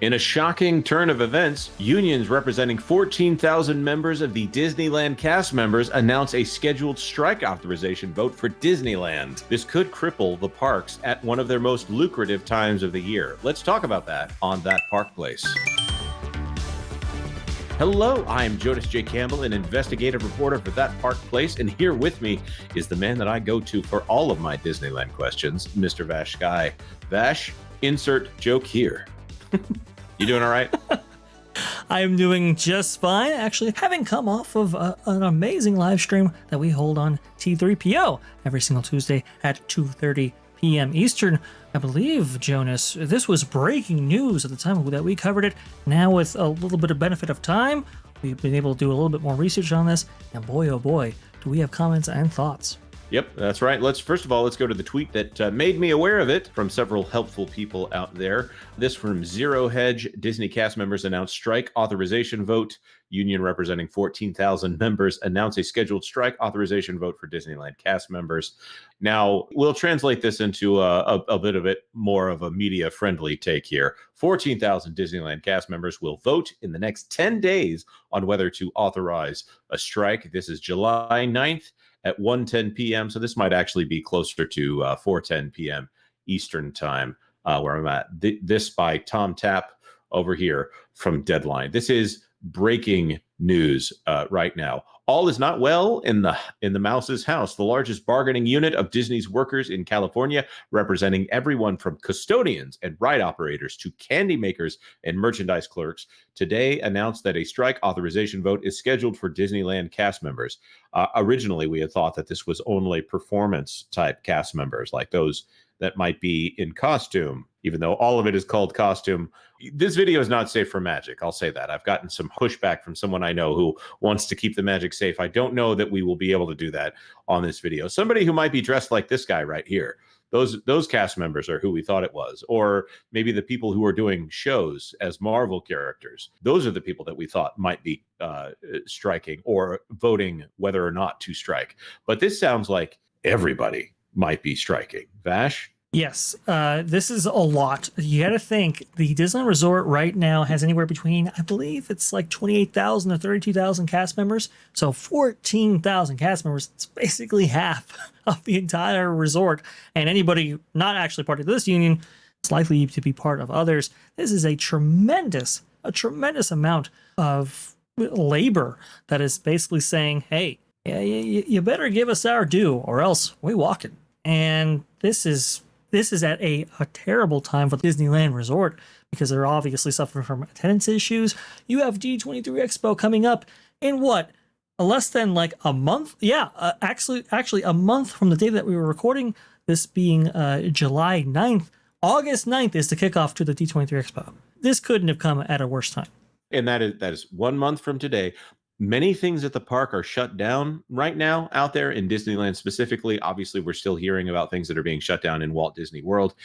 In a shocking turn of events, unions representing 14,000 members of the Disneyland cast members announce a scheduled strike authorization vote for Disneyland. This could cripple the parks at one of their most lucrative times of the year. Let's talk about that on That Park Place. Hello, I'm Jonas J. Campbell, an investigative reporter for That Park Place, and here with me is the man that I go to for all of my Disneyland questions, Mr. VashSky. Vash, insert joke here. You doing all right? I'm doing just fine, actually, having come off of an amazing live stream that we hold on T3PO every single Tuesday at 2:30 p.m. Eastern. I believe, Jonas, this was breaking news at the time that we covered it. Now, with a little bit of benefit of time, we've been able to do a little bit more research on this, and boy, oh boy, do we have comments and thoughts. Yep, that's right. First of all, let's go to the tweet that made me aware of it from several helpful people out there. This from Zero Hedge. Disney cast members announce strike authorization vote. Union representing 14,000 members announce a scheduled strike authorization vote for Disneyland cast members. Now, we'll translate this into a bit of it more of a media-friendly take here. 14,000 Disneyland cast members will vote in the next 10 days on whether to authorize a strike. This is July 9th. At 1:10 p.m. So this might actually be closer to 4:10 p.m. Eastern time where I'm at. This by Tom Tapp over here from Deadline. This is breaking news right now. All is not well in the Mouse's house, the largest bargaining unit of Disney's workers in California, representing everyone from custodians and ride operators to candy makers and merchandise clerks, today announced that a strike authorization vote is scheduled for Disneyland cast members. Originally, we had thought that this was only performance-type cast members, like those that might be in costume, even though all of it is called costume. This video is not safe for magic. I'll say that. I've gotten some pushback from someone I know who wants to keep the magic safe. I don't know that we will be able to do that on this video. Somebody who might be dressed like this guy right here. Those cast members are who we thought it was. Or maybe the people who are doing shows as Marvel characters. Those are the people that we thought might be striking or voting whether or not to strike. But this sounds like everybody might be striking. Vash? Yes, this is a lot. You got to think the Disneyland Resort right now has anywhere between, I believe it's like 28,000 or 32,000 cast members. So 14,000 cast members, it's basically half of the entire resort. And anybody not actually part of this union is likely to be part of others. This is a tremendous amount of labor that is basically saying, hey, you better give us our due or else we walking. And this is at a terrible time for Disneyland Resort because they're obviously suffering from attendance issues. You have D23 Expo coming up in what? Less than like a month? Yeah, actually a month from the day that we were recording, this being July 9th. August 9th is the kickoff to the D23 Expo. This couldn't have come at a worse time. And that is 1 month from today. Many things at the park are shut down right now out there in Disneyland specifically. Obviously, we're still hearing about things that are being shut down in Walt Disney World.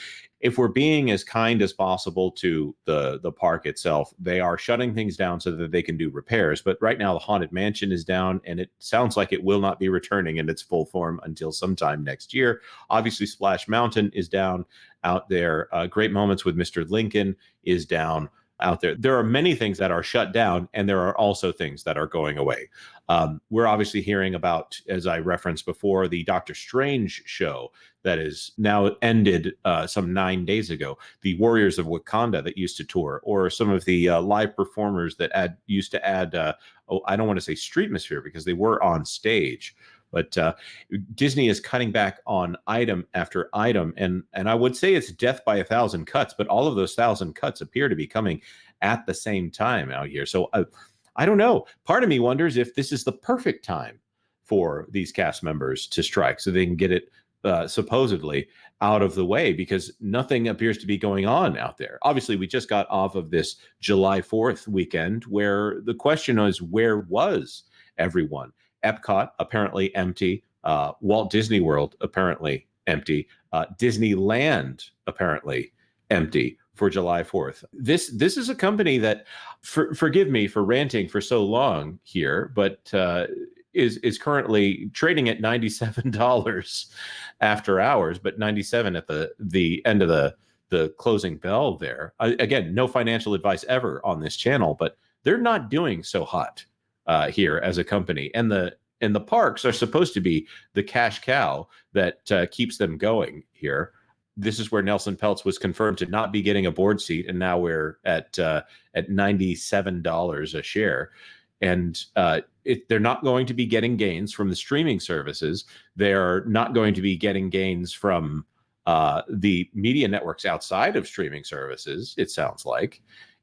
If we're being as kind as possible to the park itself, they are shutting things down so that they can do repairs. But right now, the Haunted Mansion is down, and it sounds like it will not be returning in its full form until sometime next year. Obviously, Splash Mountain is down out there. Great Moments with Mr. Lincoln is down out there. There are many things that are shut down, and there are also things that are going away. We're obviously hearing about, as I referenced before, the Doctor Strange show that is now ended some 9 days ago. The Warriors of Wakanda that used to tour, or some of the live performers that used to add, I don't want to say streetmosphere because they were on stage. But Disney is cutting back on item after item. And I would say it's death by 1,000 cuts, but all of those 1,000 cuts appear to be coming at the same time out here. So I don't know. Part of me wonders if this is the perfect time for these cast members to strike so they can get it supposedly out of the way, because nothing appears to be going on out there. Obviously, we just got off of this July 4th weekend where the question is, where was everyone? Epcot apparently empty. Walt Disney World apparently empty. Disneyland apparently empty for July 4th. This is a company that, forgive me for ranting for so long here, but is currently trading at $97 after hours, but $97 at the end of the the closing bell there. Again, no financial advice ever on this channel, but they're not doing so hot here as a company, and the parks are supposed to be the cash cow that keeps them going here. This is where Nelson Peltz was confirmed to not be getting a board seat, and now we're at $97 a share. And they're not going to be getting gains from the streaming services. They're not going to be getting gains from the media networks outside of streaming services, it sounds like.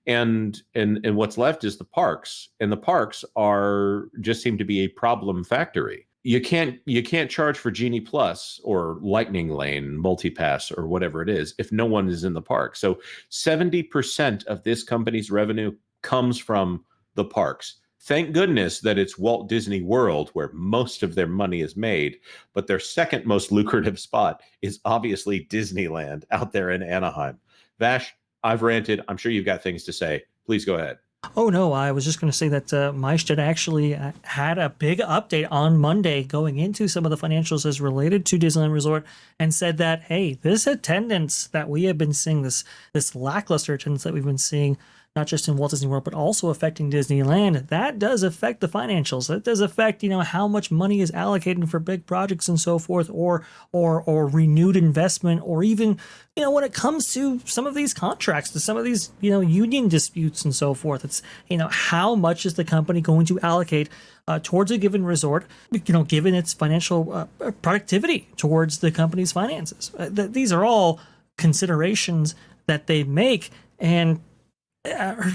And what's left is the parks, and the parks are just seem to be a problem factory. You can't charge for Genie Plus or Lightning Lane, Multipass, or whatever it is if no one is in the park. So 70% of this company's revenue comes from the parks. Thank goodness that it's Walt Disney World where most of their money is made, but their second most lucrative spot is obviously Disneyland out there in Anaheim. Vash, I've ranted. I'm sure you've got things to say. Please go ahead. Oh, no, I was just going to say that Maisted actually had a big update on Monday going into some of the financials as related to Disneyland Resort, and said that, hey, this attendance that we have been seeing, this lackluster attendance that we've been seeing, not just in Walt Disney World, but also affecting Disneyland, that does affect the financials. That does affect, how much money is allocated for big projects and so forth, or renewed investment, or even, when it comes to some of these contracts, to some of these, union disputes and so forth. It's, how much is the company going to allocate towards a given resort, given its financial productivity towards the company's finances. These are all considerations that they make, and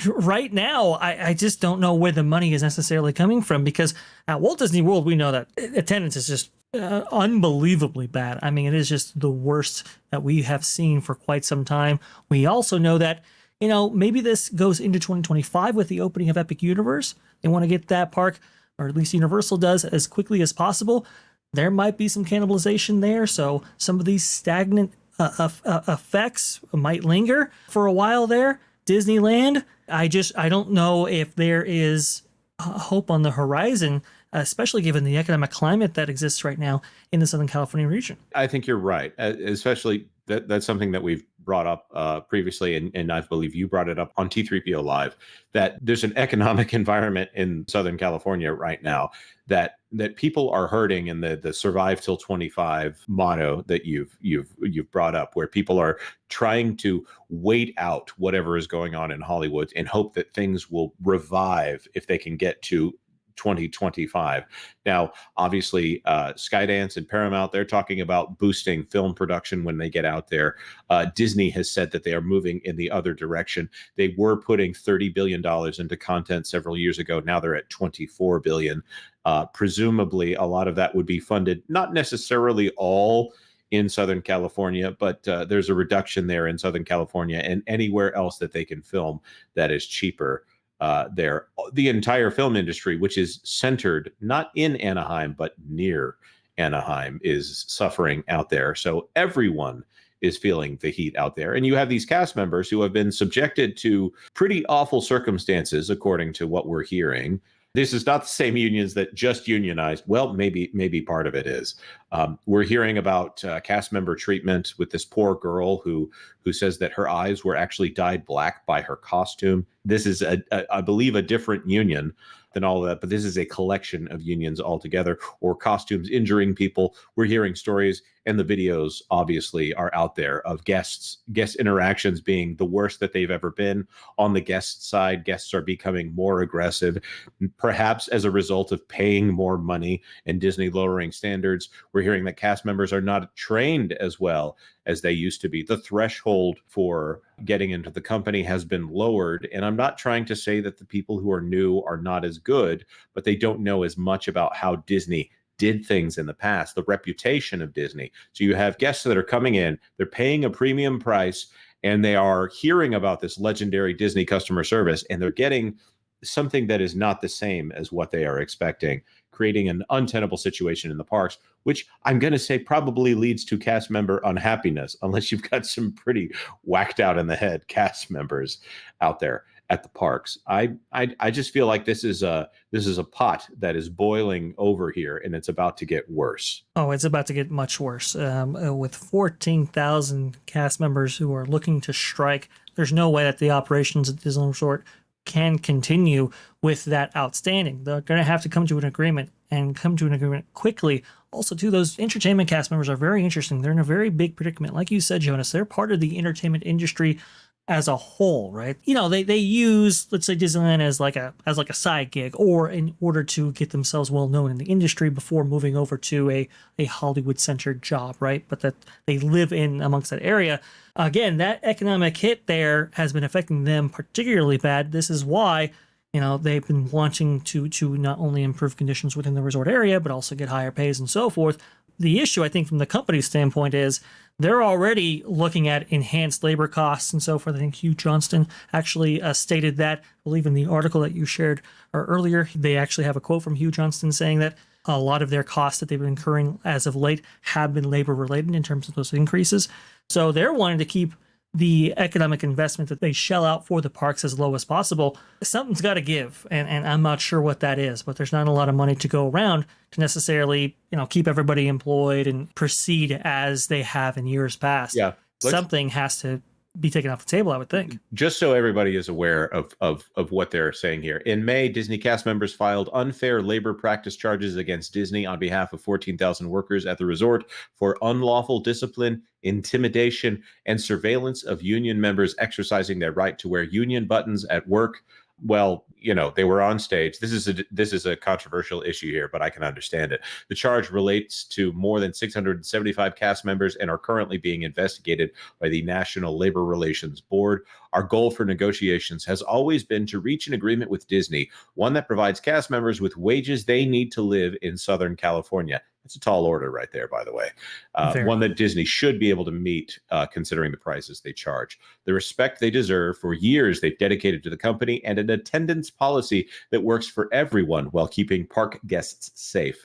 right now, I just don't know where the money is necessarily coming from, because at Walt Disney World, we know that attendance is just unbelievably bad. I mean, it is just the worst that we have seen for quite some time. We also know that, maybe this goes into 2025 with the opening of Epic Universe. They want to get that park, or at least Universal does, as quickly as possible. There might be some cannibalization there, so some of these stagnant effects might linger for a while there. Disneyland, I don't know if there is hope on the horizon, especially given the economic climate that exists right now in the Southern California region. I think you're right, especially that's something that we've brought up previously, and I believe you brought it up on T3PO Live, that there's an economic environment in Southern California right now that people are hurting, and the survive till 25 motto that you've brought up, where people are trying to wait out whatever is going on in Hollywood and hope that things will revive if they can get to 2025. Now, obviously, Skydance and Paramount, they're talking about boosting film production when they get out there. Disney has said that they are moving in the other direction. They were putting $30 billion into content several years ago. Now they're at $24 billion. Presumably, a lot of that would be funded, not necessarily all in Southern California, but there's a reduction there in Southern California and anywhere else that they can film that is cheaper. There, the entire film industry, which is centered not in Anaheim but near Anaheim, is suffering out there. So everyone is feeling the heat out there, and you have these cast members who have been subjected to pretty awful circumstances, according to what we're hearing. This is not the same unions that just unionized. Well, maybe part of it is. We're hearing about cast member treatment with this poor girl who says that her eyes were actually dyed black by her costume. This is, I believe, a different union than all of that, but this is a collection of unions altogether, or costumes injuring people. We're hearing stories, and the videos obviously are out there of guest interactions being the worst that they've ever been. On the guest side, guests are becoming more aggressive, perhaps as a result of paying more money and Disney lowering standards. We're hearing that cast members are not trained as well as they used to be. The threshold for getting into the company has been lowered. And I'm not trying to say that the people who are new are not as good, but they don't know as much about how Disney did things in the past, the reputation of Disney. So you have guests that are coming in, they're paying a premium price, and they are hearing about this legendary Disney customer service, and they're getting something that is not the same as what they are expecting, creating an untenable situation in the parks, which I'm going to say probably leads to cast member unhappiness, unless you've got some pretty whacked out in the head cast members out there. at the parks. I just feel like this is a pot that is boiling over here, and it's about to get worse. Oh, it's about to get much worse. With 14,000 cast members who are looking to strike, there's no way that the operations at Disneyland Resort can continue with that outstanding. They're going to have to come to an agreement, and come to an agreement quickly. Also, too, those entertainment cast members are very interesting. They're in a very big predicament. Like you said, Jonas, they're part of the entertainment industry as a whole, right? You know, they use, let's say, Disneyland as like a side gig, or in order to get themselves well known in the industry before moving over to a Hollywood centered job, right? But that they live in amongst that area. Again, that economic hit there has been affecting them particularly bad. This is why, you know, they've been wanting to not only improve conditions within the resort area, but also get higher pays and so forth. The issue, I think, from the company's standpoint is they're already looking at enhanced labor costs and so forth. I think Hugh Johnston actually stated that, I believe in the article that you shared earlier, they actually have a quote from Hugh Johnston saying that a lot of their costs that they've been incurring as of late have been labor related in terms of those increases. So they're wanting to keep the economic investment that they shell out for the parks as low as possible. Something's got to give, and I'm not sure what that is, but there's not a lot of money to go around to necessarily, you know, keep everybody employed and proceed as they have in years past. Yeah, something has to be taken off the table, I would think. Just so everybody is aware of what they're saying here. In May, Disney cast members filed unfair labor practice charges against Disney on behalf of 14,000 workers at the resort for unlawful discipline, intimidation, and surveillance of union members exercising their right to wear union buttons at work. Well, you know, they were on stage. This is a controversial issue here, but I can understand it. The charge relates to more than 675 cast members and are currently being investigated by the National Labor Relations Board. Our goal for negotiations has always been to reach an agreement with Disney, one that provides cast members with wages they need to live in Southern California. It's a tall order right there, by the way. One that Disney should be able to meet, considering the prices they charge. The respect they deserve. For years, they've dedicated to the company, and an attendance policy that works for everyone while keeping park guests safe.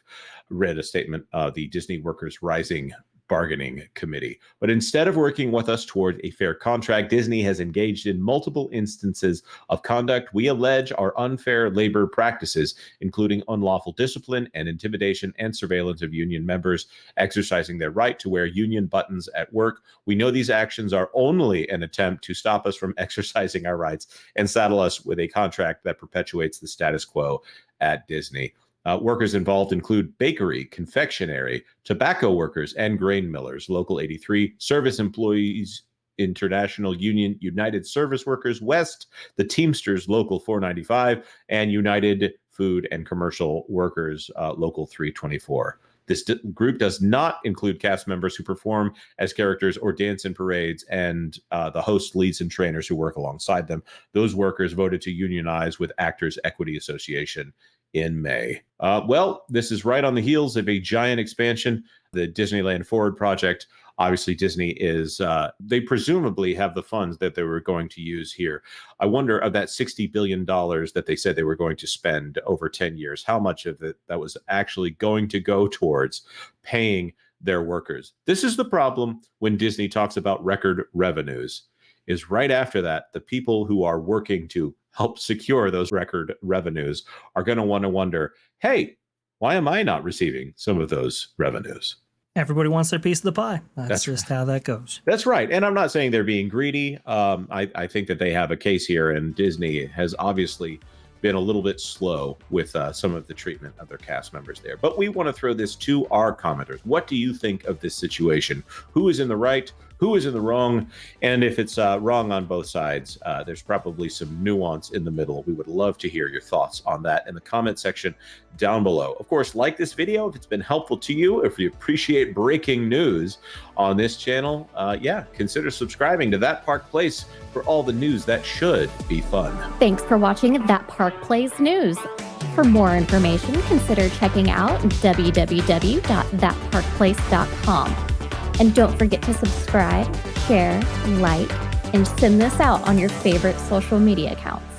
Read a statement of the Disney Workers Rising Bargaining Committee. But instead of working with us toward a fair contract, Disney has engaged in multiple instances of conduct we allege are unfair labor practices, including unlawful discipline and intimidation and surveillance of union members exercising their right to wear union buttons at work. We know these actions are only an attempt to stop us from exercising our rights and saddle us with a contract that perpetuates the status quo at Disney. Workers involved include bakery, confectionery, tobacco workers, and grain millers. Local 83, Service Employees International Union, United Service Workers West, the Teamsters Local 495, and United Food and Commercial Workers Local 324. This group does not include cast members who perform as characters or dance in parades, and the host, leads, and trainers who work alongside them. Those workers voted to unionize with Actors Equity Association in May. Well, this is right on the heels of a giant expansion, the Disneyland Forward project. Obviously, Disney is, they presumably have the funds that they were going to use here. I wonder, of that $60 billion that they said they were going to spend over 10 years, how much of it that was actually going to go towards paying their workers. This is the problem when Disney talks about record revenues, is right after that, the people who are working to help secure those record revenues are going to wonder, hey, why am I not receiving some of those revenues? Everybody wants their piece of the pie. That's just how that goes. That's right. And I'm not saying they're being greedy. I think that they have a case here, and Disney has obviously been a little bit slow with some of the treatment of their cast members there. But we want to throw this to our commenters. What do you think of this situation? Who is in the right? Who is in the wrong? And if it's wrong on both sides, there's probably some nuance in the middle. We would love to hear your thoughts on that in the comment section down below. Of course, like this video if it's been helpful to you. If you appreciate breaking news on this channel, consider subscribing to That Park Place for all the news that should be fun. Thanks for watching That Park Place News. For more information, consider checking out www.thatparkplace.com. And don't forget to subscribe, share, like, and send this out on your favorite social media accounts.